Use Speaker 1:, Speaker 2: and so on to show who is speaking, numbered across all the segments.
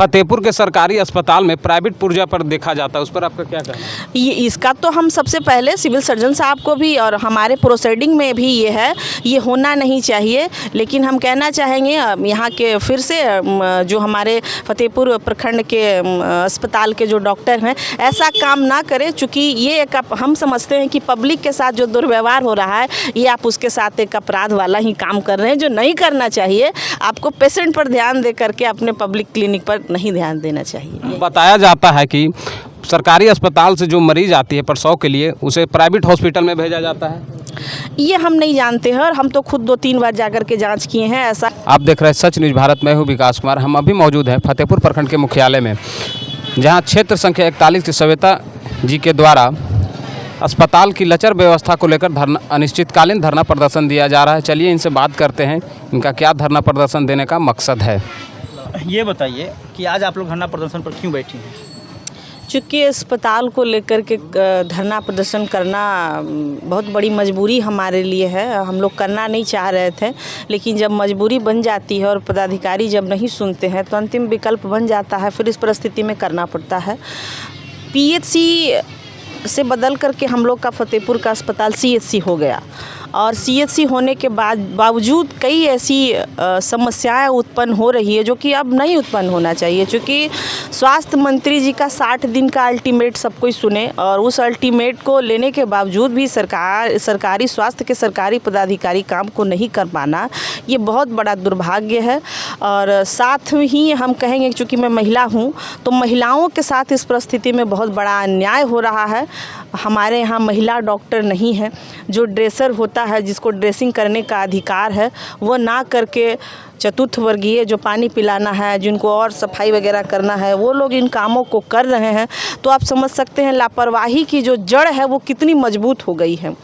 Speaker 1: फतेहपुर के सरकारी अस्पताल में प्राइवेट पुर्जा पर देखा जाता है, उस पर आपका क्या कहना है?
Speaker 2: ये इसका तो हम सबसे पहले सिविल सर्जन साहब को भी और हमारे प्रोसीडिंग में भी ये है, ये होना नहीं चाहिए। लेकिन हम कहना चाहेंगे यहाँ के फिर से जो हमारे फतेहपुर प्रखंड के अस्पताल के जो डॉक्टर हैं ऐसा काम ना करें, चूँकि ये एक हम समझते हैं कि पब्लिक के साथ जो दुर्व्यवहार हो रहा है ये आप उसके साथ एक अपराध वाला ही काम कर रहे हैं, जो नहीं करना चाहिए। आपको पेशेंट पर ध्यान दे करके अपने पब्लिक क्लिनिक पर नहीं ध्यान देना चाहिए।
Speaker 1: बताया जाता है कि सरकारी अस्पताल से जो मरीज आती है प्रसव के लिए उसे प्राइवेट हॉस्पिटल में भेजा जाता है।
Speaker 2: ये हम नहीं जानते हैं और हम तो खुद 2-3 बार जाकर के जांच किए हैं। ऐसा
Speaker 1: आप देख रहे हैं सच न्यूज़ भारत, मैं हूँ विकास कुमार। हम अभी मौजूद हैं फतेहपुर प्रखंड के मुख्यालय में, जहाँ क्षेत्र संख्या 41 की सविता जी के द्वारा अस्पताल की लचर व्यवस्था को लेकर अनिश्चितकालीन धरना प्रदर्शन दिया जा रहा है। चलिए इनसे बात करते हैं, इनका क्या धरना प्रदर्शन देने का मकसद है।
Speaker 3: ये बताइए कि आज आप लोग धरना प्रदर्शन पर क्यों बैठे हैं?
Speaker 2: चूँकि अस्पताल को लेकर के धरना प्रदर्शन करना बहुत बड़ी मजबूरी हमारे लिए है। हम लोग करना नहीं चाह रहे थे, लेकिन जब मजबूरी बन जाती है और पदाधिकारी जब नहीं सुनते हैं तो अंतिम विकल्प बन जाता है, फिर इस परिस्थिति में करना पड़ता है। पीएचसी से बदल करके हम लोग का फतेहपुर का अस्पताल सीएचसी हो गया और सीएचसी होने के बावजूद कई ऐसी समस्याएं उत्पन्न हो रही है जो कि अब नहीं उत्पन्न होना चाहिए। क्योंकि स्वास्थ्य मंत्री जी का 60 दिन का अल्टीमेट सब कोई सुने और उस अल्टीमेट को लेने के बावजूद भी सरकारी स्वास्थ्य के सरकारी पदाधिकारी काम को नहीं कर पाना, ये बहुत बड़ा दुर्भाग्य है। और साथ ही हम कहेंगे, चूँकि मैं महिला हूँ तो महिलाओं के साथ इस परिस्थिति में बहुत बड़ा अन्याय हो रहा है। हमारे यहाँ महिला डॉक्टर नहीं है, जो ड्रेसर होता है जिसको ड्रेसिंग करने का अधिकार है वो ना करके चतुर्थ वर्गीय जो पानी पिलाना है, जिनको और सफाई वगैरह करना है, वो लोग इन कामों को कर रहे हैं। तो आप समझ सकते हैं लापरवाही की जो जड़ है वो कितनी मजबूत हो गई है।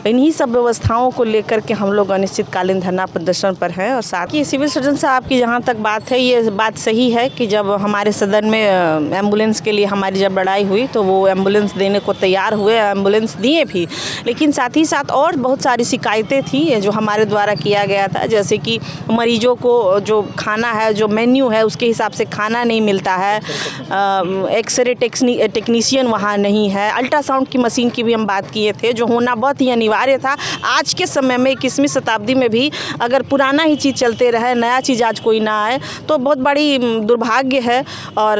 Speaker 2: इन्हीं सब व्यवस्थाओं को लेकर के हम लोग अनिश्चितकालीन धरना प्रदर्शन पर हैं। और साथ ही सिविल सर्जन साहब की जहाँ तक बात है, ये बात सही है कि जब हमारे सदन में एम्बुलेंस के लिए हमारी जब लड़ाई हुई तो वो एम्बुलेंस देने को तैयार हुए, एम्बुलेंस दिए भी। लेकिन साथ ही साथ और बहुत सारी शिकायतें थी जो हमारे द्वारा किया गया था, जैसे कि मरीजों को जो खाना है, जो मेन्यू है उसके हिसाब से खाना नहीं मिलता है, एक्सरे टेक्नीशियन वहाँ नहीं है, अल्ट्रासाउंड की मशीन की भी हम बात किए थे जो होना बहुत ही अनिवार्य था। आज के समय में 21वीं शताब्दी में भी अगर पुराना ही चीज़ चलते रहे, नया चीज़ आज कोई ना आए तो बहुत बड़ी दुर्भाग्य है। और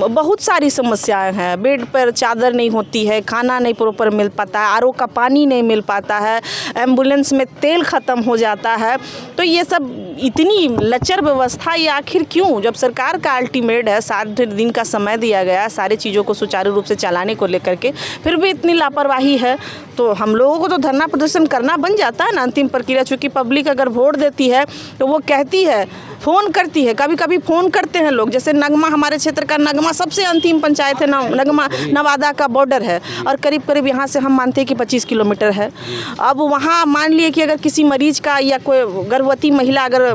Speaker 2: बहुत सारी समस्याएं हैं, बेड पर चादर नहीं होती है, खाना नहीं प्रॉपर मिल पाता है, आरओ का पानी नहीं मिल पाता है, एम्बुलेंस में तेल ख़त्म हो जाता है। तो ये सब इतनी लचर व्यवस्था ये आखिर क्यों? जब सरकार का अल्टीमेट है, 60 दिन का समय दिया गया सारी चीज़ों को सुचारू रूप से चलाने को लेकर के, फिर भी इतनी लापरवाही है। तो हम लोगों को तो धरना प्रदर्शन करना बन जाता है ना अंतिम प्रक्रिया। चूँकि पब्लिक अगर वोट देती है तो वो कहती है, फ़ोन करती है, कभी कभी फ़ोन करते हैं लोग। जैसे नगमा, हमारे क्षेत्र का नगमा सबसे अंतिम पंचायत है, नगमा नवादा का बॉर्डर है और करीब करीब यहाँ से हम मानते हैं कि 25 किलोमीटर है। अब वहाँ मान लिए कि अगर किसी मरीज का या कोई गर्भवती महिला अगर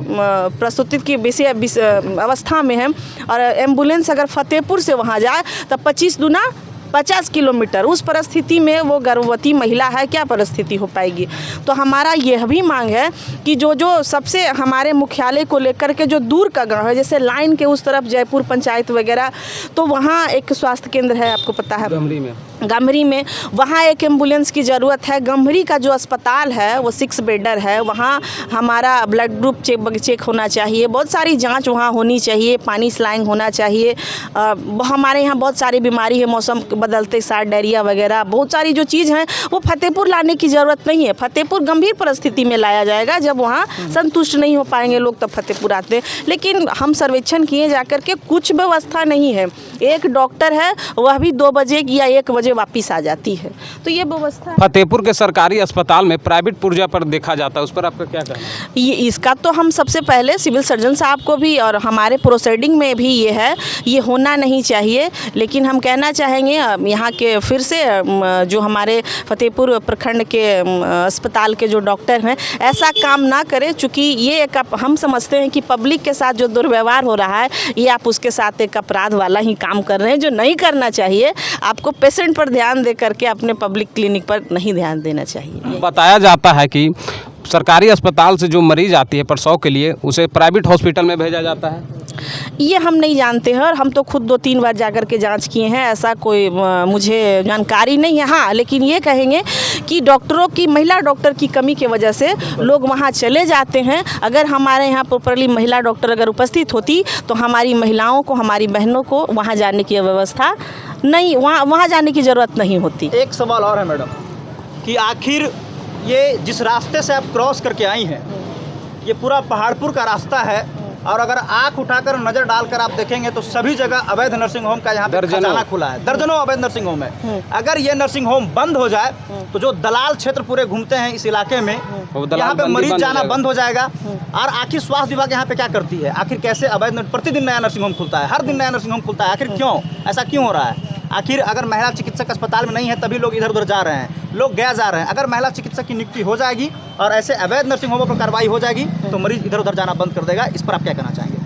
Speaker 2: प्रसूति की विषय अवस्था में है और एम्बुलेंस अगर फतेहपुर से वहाँ जाए तो 25 दूना 50 किलोमीटर, उस परिस्थिति में वो गर्भवती महिला है, क्या परिस्थिति हो पाएगी? तो हमारा यह भी मांग है कि जो सबसे हमारे मुख्यालय को लेकर के जो दूर का गांव है, जैसे लाइन के उस तरफ जयपुर पंचायत वगैरह, तो वहाँ एक स्वास्थ्य केंद्र है, आपको पता है गम्हरी में वहाँ एक एम्बुलेंस की ज़रूरत है। गम्हरी का जो अस्पताल है वो 6 बेडर है, वहाँ हमारा ब्लड ग्रुप चेक होना चाहिए, बहुत सारी जांच वहाँ होनी चाहिए, पानी स्लाइंग होना चाहिए। हमारे यहाँ बहुत सारी बीमारी है, मौसम बदलते साथ डायरिया वगैरह, बहुत सारी जो चीज़ हैं वो फतेहपुर लाने की ज़रूरत नहीं है। फतेहपुर गंभीर परिस्थिति में लाया जाएगा, जब वहाँ संतुष्ट नहीं हो पाएंगे लोग तब फतेहपुर आते हैं। लेकिन हम सर्वेक्षण किए जाकर के कुछ व्यवस्था नहीं है। एक डॉक्टर है, वह भी 2 बजे या 1 बजे वापिस आ जाती है। तो ये व्यवस्था
Speaker 1: फतेहपुर के सरकारी अस्पताल में प्राइवेट पुर्जा पर देखा जाता है, उस पर आपका क्या कहना है?
Speaker 2: ये इसका तो हम सबसे पहले सिविल सर्जन साहब को भी और हमारे प्रोसीडिंग में भी ये है, ये होना नहीं चाहिए। लेकिन हम कहना चाहेंगे यहाँ के फिर से जो हमारे फतेहपुर प्रखंड के अस्पताल के जो डॉक्टर हैं ऐसा काम ना करें। चूँकि ये एक हम समझते हैं कि पब्लिक के साथ जो दुर्व्यवहार हो रहा है ये आप उसके साथ एक अपराध वाला ही काम कर रहे हैं, जो नहीं करना चाहिए। आपको पेशेंट पर ध्यान दे करके अपने पब्लिक क्लिनिक पर नहीं ध्यान देना चाहिए।
Speaker 1: बताया जाता है कि सरकारी अस्पताल से जो मरीज आती है प्रसव के लिए उसे प्राइवेट हॉस्पिटल में भेजा जाता है।
Speaker 2: ये हम नहीं जानते हैं और हम तो खुद 2-3 बार जाकर के जांच किए हैं, ऐसा कोई मुझे जानकारी नहीं है। हाँ, लेकिन ये कहेंगे कि डॉक्टरों की, महिला डॉक्टर की कमी की वजह से लोग वहाँ चले जाते हैं। अगर हमारे यहाँ प्रॉपरली महिला डॉक्टर अगर उपस्थित होती तो हमारी महिलाओं को, हमारी बहनों को वहाँ जाने की व्यवस्था नहीं, वहाँ जाने की ज़रूरत नहीं होती।
Speaker 3: एक सवाल और है मैडम कि आखिर ये जिस रास्ते से आप क्रॉस करके आई हैं, ये पूरा पहाड़पुर का रास्ता है और अगर आंख उठाकर नज़र डालकर आप देखेंगे तो सभी जगह अवैध नर्सिंग होम का यहाँ पे खजाना खुला है। दर्जनों अवैध नर्सिंग होम है। अगर ये नर्सिंग होम बंद हो जाए तो जो दलाल क्षेत्र पूरे घूमते हैं इस इलाके में, यहाँ पे मरीज जाना बंद हो जाएगा। और आखिर स्वास्थ्य विभाग यहाँ पे क्या करती है? आखिर कैसे अवैध, प्रतिदिन नया नर्सिंग होम खुलता है, हर दिन नया नर्सिंग होम खुलता है, आखिर क्यों? ऐसा क्यों हो रहा है? आखिर अगर महिला चिकित्सक अस्पताल में नहीं है तभी लोग इधर उधर जा रहे हैं, लोग गया जा रहे हैं। अगर महिला चिकित्सक की नियुक्ति हो जाएगी और ऐसे अवैध नर्सिंग होमों पर कार्रवाई हो जाएगी तो मरीज इधर उधर जाना बंद कर देगा। इस पर आप क्या कहना चाहेंगे?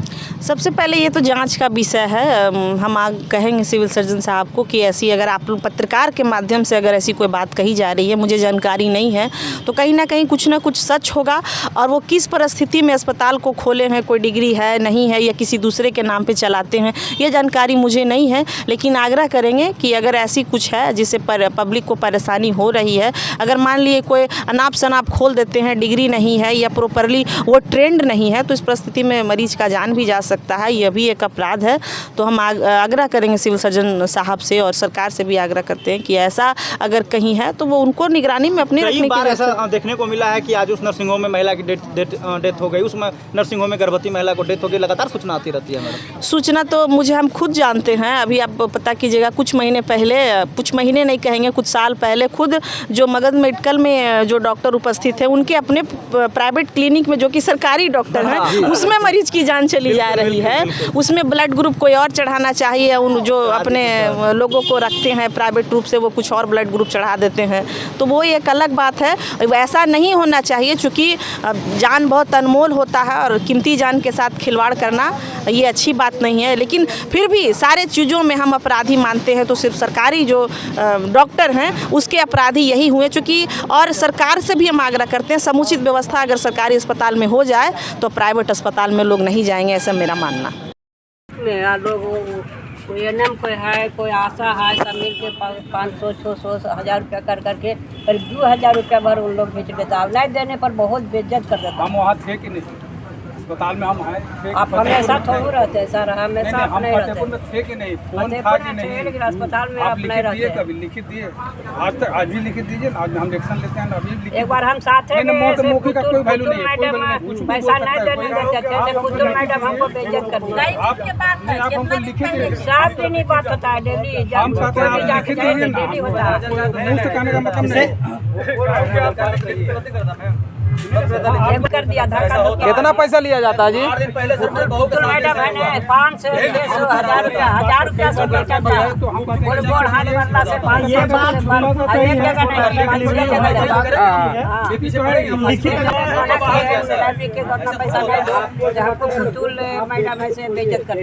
Speaker 2: सबसे पहले ये तो जांच का विषय है। हम कहेंगे सिविल सर्जन साहब को कि ऐसी, अगर आप लोग पत्रकार के माध्यम से अगर ऐसी कोई बात कही जा रही है, मुझे जानकारी नहीं है, तो कहीं ना कहीं कुछ ना कुछ सच होगा। और वो किस परिस्थिति में अस्पताल को खोले हैं, कोई डिग्री है नहीं है या किसी दूसरे के नाम पे चलाते हैं, ये जानकारी मुझे नहीं है। लेकिन आग्रह करेंगे कि अगर ऐसी कुछ है जिससे पब्लिक को परेशानी हो रही है, अगर मान लिए कोई अनाप शनाप खोल देते हैं, डिग्री नहीं है या प्रॉपरली वो ट्रेंड नहीं है, तो इस परिस्थिति में मरीज का जान भी जा सकता है। यह भी एक अपराध है। तो हम आग्रह करेंगे सिविल सर्जन साहब से और सरकार से भी आग्रह करते हैं कि ऐसा अगर कहीं है तो वो उनको निगरानी में अपने रखने की।
Speaker 3: कई बार ऐसा देखने को मिला है कि आज उस नर्सिंग होम में महिला की डेथ हो गई, उस नर्सिंग होम में गर्भवती महिला को डेथ हो गई, लगातार सूचना आती रहती है मैडम।
Speaker 2: सूचना तो हम खुद जानते हैं। अभी आप पता कीजिएगा, कुछ महीने पहले, कुछ महीने नहीं कहेंगे, कुछ साल पहले खुद जो मगध मेडिकल में जो डॉक्टर उपस्थित है, उनके अपने प्राइवेट क्लिनिक में जो कि सरकारी डॉक्टर हैं, उसमें मरीज की जान चली जा रही है। उसमें ब्लड ग्रुप कोई और चढ़ाना चाहिए, उन जो अपने लोगों को रखते हैं प्राइवेट रूप से, वो कुछ और ब्लड ग्रुप चढ़ा देते हैं, तो वो एक अलग बात है। वैसा नहीं होना चाहिए, क्योंकि जान बहुत अनमोल होता है और कीमती जान के साथ खिलवाड़ करना ये अच्छी बात नहीं है। लेकिन फिर भी सारे चीज़ों में हम अपराधी मानते हैं तो सिर्फ सरकारी जो डॉक्टर हैं उसके अपराधी यही हुए। चूँकि और सरकार से भी हम आग्रह करते हैं, समुचित व्यवस्था अगर सरकारी अस्पताल में हो जाए तो प्राइवेट अस्पताल में लोग नहीं जाएंगे, ऐसा मेरा मानना।
Speaker 4: लोग कोई एनएम कोई है, कोई आशा है, सब मिल के 500, 600, 1000 रुपया कर करके करीब 2000 रुपया भर उन लोग बेच देता। नहीं देने पर बहुत बेइज्जत कर देता।
Speaker 5: हम वहाँ थे कि नहीं अस्पताल में? हम हैं।
Speaker 4: आप हमेशा थोड़ा रहते हैं सर, हमेशा आप नहीं रहते।
Speaker 5: फतेहपुर में थे कि नहीं? फोन था कि नहीं?
Speaker 4: लेकिन अस्पताल में आप नहीं रहते।
Speaker 5: कभी लिखित दिए? आज तक, आज भी लिखित दीजिए। आज हम एक्शन लेते हैं, अभी लिखित।
Speaker 4: एक बार हम साथ थे,
Speaker 5: मौके का कोई वैल्यू नहीं है,
Speaker 4: पैसा नहीं देने देते थे, पुतुल मैडम हमको बेइज्जत कर दी।
Speaker 5: आप हमको लिखित दिए।
Speaker 4: 7 दिन ही बात होता है, डेली
Speaker 5: हम कहते हैं आप लिखित दीजिए ना,
Speaker 4: डेली होता है।
Speaker 5: मुँह से कहने का मतलब नहीं।
Speaker 4: कर दिया, धक्का
Speaker 1: कितना पैसा लिया जाता है जी?
Speaker 4: पुतुल मैडम है ना, 500, 600, 1000 रुपया, 1000 रुपया से बेचा था। बोल हाथ मरला से 500 एक जगह नहीं, 5 जगह नहीं। के घटना पैसा नहीं दो, जहाँ को पुतुल मैडम ऐसे बेइज्जत कर